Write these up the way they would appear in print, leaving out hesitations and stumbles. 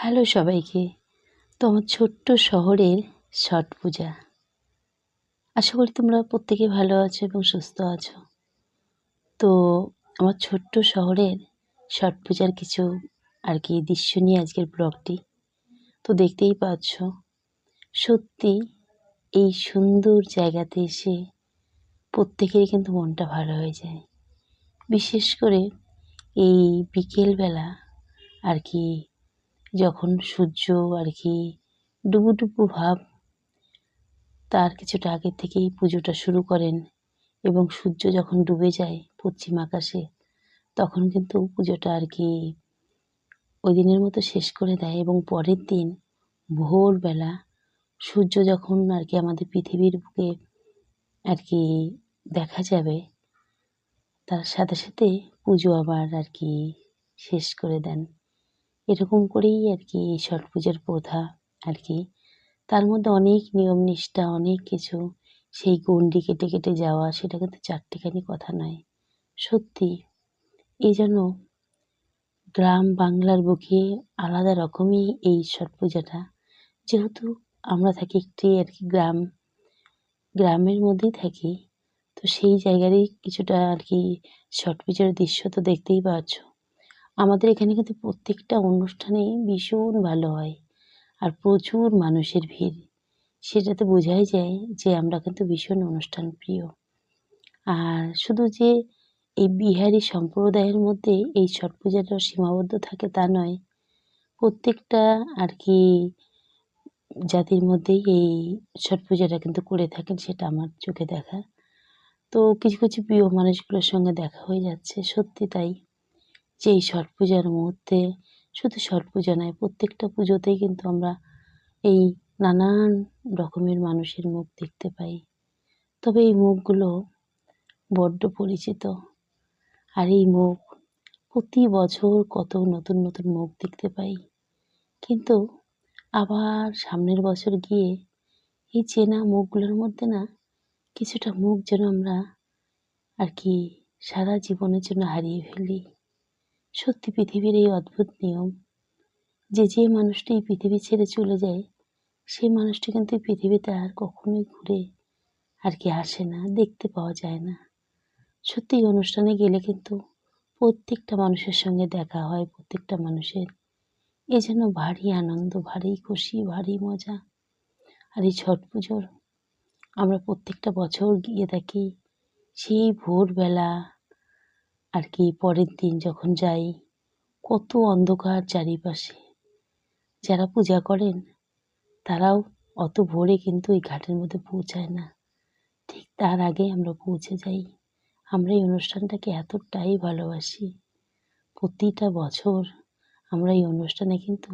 Hello সবাইকে। তো আমার ছোট্ট শহরের ছট পূজা। আশা করি তোমরা প্রত্যেকে ভালো আছো এবং সুস্থ আছো। তো আমার ছোট্ট শহরের ছট পূজার কিছু দৃশ্য নিয়ে আজকের ব্লগটি। তো দেখতেই পাচ্ছ, সত্যি এই সুন্দর জায়গাতে এসে প্রত্যেকেরই কিন্তু মনটা ভালো হয়ে যায়। বিশেষ করে এই বিকেলবেলা আর কি যখন সূর্য ডুবু ডুবু ভাব, তার কিছুটা আগে থেকেই পুজোটা শুরু করেন এবং সূর্য যখন ডুবে যায় পশ্চিম আকাশে, তখন কিন্তু পুজোটা ওই দিনের মতো শেষ করে দেয় এবং পরের দিন ভোরবেলা সূর্য যখন আমাদের পৃথিবীর বুকে আর কি দেখা যাবে, তার সাথে সাথে পুজো আবার শেষ করে দেন। এরকম করেই এই ছট পুজোর প্রথা আর কি। তার মধ্যে অনেক নিয়ম নিষ্ঠা, অনেক কিছু। সেই গণ্ডি কেটে কেটে যাওয়া, সেটা কিন্তু চারটিখানি কথা নয়। সত্যি এই যেন গ্রাম বাংলার বুকে আলাদা রকমই এই ছট পূজাটা। যেহেতু আমরা থাকি একটি গ্রামের মধ্যেই থাকি, তো সেই জায়গারই কিছুটা ছট পূজার দৃশ্য তো দেখতেই পাচ্ছ। আমাদের এখানে কিন্তু প্রত্যেকটা অনুষ্ঠানেই ভীষণ ভালো হয় আর প্রচুর মানুষের ভিড়। সেটাতে বোঝাই যায় যে আমরা কিন্তু ভীষণ অনুষ্ঠান প্রিয়। আর শুধু যে এই বিহারি সম্প্রদায়ের মধ্যে এই ছট পূজাটা সীমাবদ্ধ থাকে তা নয়। প্রত্যেকটা আর কি জাতির মধ্যেই এই ছট পূজাটা কিন্তু করে থাকেন, সেটা আমার চোখে দেখা। তো কিছু কিছু প্রিয় মানুষগুলোর সঙ্গে দেখা হয়ে যাচ্ছে। সত্যি তাই, যে এই ছট পূজার মুহূর্তে শুধু ছট পূজা নয়, প্রত্যেকটা পুজোতেই কিন্তু আমরা এই নানান রকমের মানুষের মুখ দেখতে পাই। তবে এই মুখগুলো বড্ড পরিচিত। আর এই মুখ প্রতি বছর কত নতুন নতুন মুখ দেখতে পাই। কিন্তু আবার সামনের বছর গিয়ে এই চেনা মুখগুলোর মধ্যে না কিছুটা মুখ যেন আমরা আর কি সারা জীবনের জন্য হারিয়ে ফেলি। সত্যি পৃথিবীর এই অদ্ভুত নিয়ম যে যে মানুষটি এই পৃথিবী ছেড়ে চলে যায়, সেই মানুষটি কিন্তু এই পৃথিবীতে আর কখনোই ঘুরে আসে না, দেখতে পাওয়া যায় না। সত্যি এই অনুষ্ঠানে গেলে কিন্তু প্রত্যেকটা মানুষের সঙ্গে দেখা হয়, প্রত্যেকটা মানুষের এ যেন ভারী আনন্দ, ভারী খুশি, ভারী মজা। আর এই ছট পুজোর আমরা প্রত্যেকটা বছর গিয়ে থাকি সেই ভোরবেলা পরের দিন যখন যাই, কত অন্ধকার চারিপাশে। যারা পূজা করেন তারাও অত ভোরে কিন্তু এই ঘাটের মধ্যে পৌঁছায় না, ঠিক তার আগে আমরা পৌঁছে যাই। আমরা এই অনুষ্ঠানটাকে এতটাই ভালোবাসি। প্রতিটা বছর আমরা এই অনুষ্ঠানে কিন্তু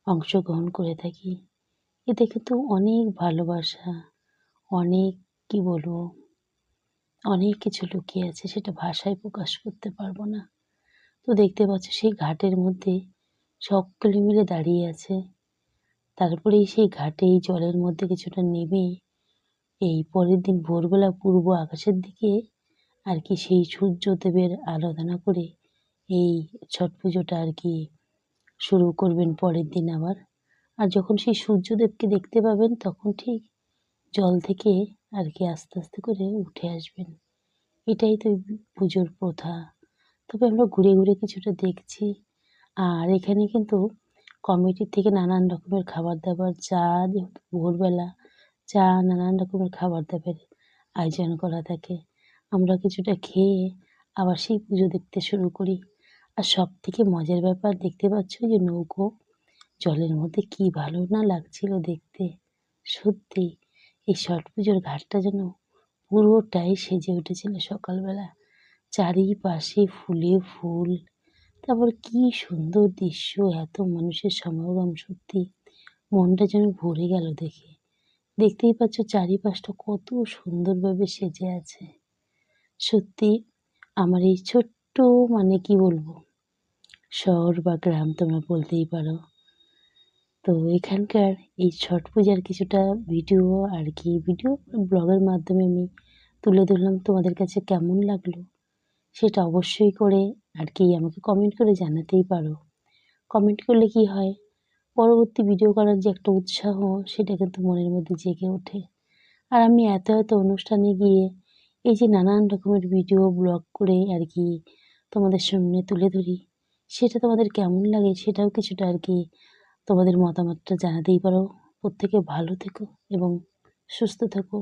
অংশগ্রহণ করে থাকি। এতে কিন্তু অনেক ভালোবাসা, অনেক কি বলবো, অনেক কিছু লুকিয়ে আছে, সেটা ভাষায় প্রকাশ করতে পারবো না। তো দেখতে পাচ্ছ সেই ঘাটের মধ্যে সকলে মিলে দাঁড়িয়ে আছে। তারপরেই সেই ঘাটে এই জলের মধ্যে কিছুটা নেমে এই পরের দিন ভোরবেলা পূর্ব আকাশের দিকে সেই সূর্যদেবের আরাধনা করে এই ছট পুজোটা শুরু করবেন পরের দিন আবার। আর যখন সেই সূর্যদেবকে দেখতে পাবেন তখন ঠিক জল থেকে আস্তে আস্তে করে উঠে আসবেন। এটাই তো পুজোর প্রথা। তবে আমরা ঘুরে ঘুরে কিছুটা দেখছি। আর এখানে কিন্তু কমিটির থেকে নানান রকমের খাবার দাবার, চা, যেহেতু ভোরবেলা চা, নানান রকমের খাবার দাবারের আয়োজন করা থাকে। আমরা কিছুটা খেয়ে আবার সেই পুজো দেখতে শুরু করি। আর সবথেকে মজার ব্যাপার, দেখতে পাচ্ছ যে নৌকো জলের মধ্যে কি ভালো না লাগছিল দেখতে। সত্যি এই ছট পুজোর ঘাটটা যেন পুরোটাই সেজে উঠেছিল সকালবেলা। চারিপাশে ফুলে ফুল। তারপর কি সুন্দর দৃশ্য, এত মানুষের সমাগম, সত্যি মনটা যেন ভরে গেল দেখে। দেখতেই পাচ্ছ চারিপাশটা কত সুন্দরভাবে সেজে আছে। সত্যি আমার এই ছোট্ট কি বলবো, শহর বা গ্রাম তোমরা বলতেই পারো। তো এখানকার এই ছট পূজার কিছুটা ভিডিও ভিডিও ব্লগের মাধ্যমে আমি তুলে ধরলাম। তোমাদের কাছে কেমন লাগলো সেটা অবশ্যই করে আমাকে কমেন্ট করে জানাতেই পারো। কমেন্ট করলে কি হয়, পরবর্তী ভিডিও করার যে একটা উৎসাহ সেটা কিন্তু মনের মধ্যে জেগে ওঠে। আর আমি এত এত অনুষ্ঠানে গিয়ে এই যে নানান রকমের ভিডিও ব্লগ করে আর কি তোমাদের সামনে তুলে ধরি, সেটা তোমাদের কেমন লাগে সেটাও কিছুটা আর কি তোমাদের মতামতটা জানাতেই পারো। প্রত্যেকে ভালো থেকো এবং সুস্থ থেকো।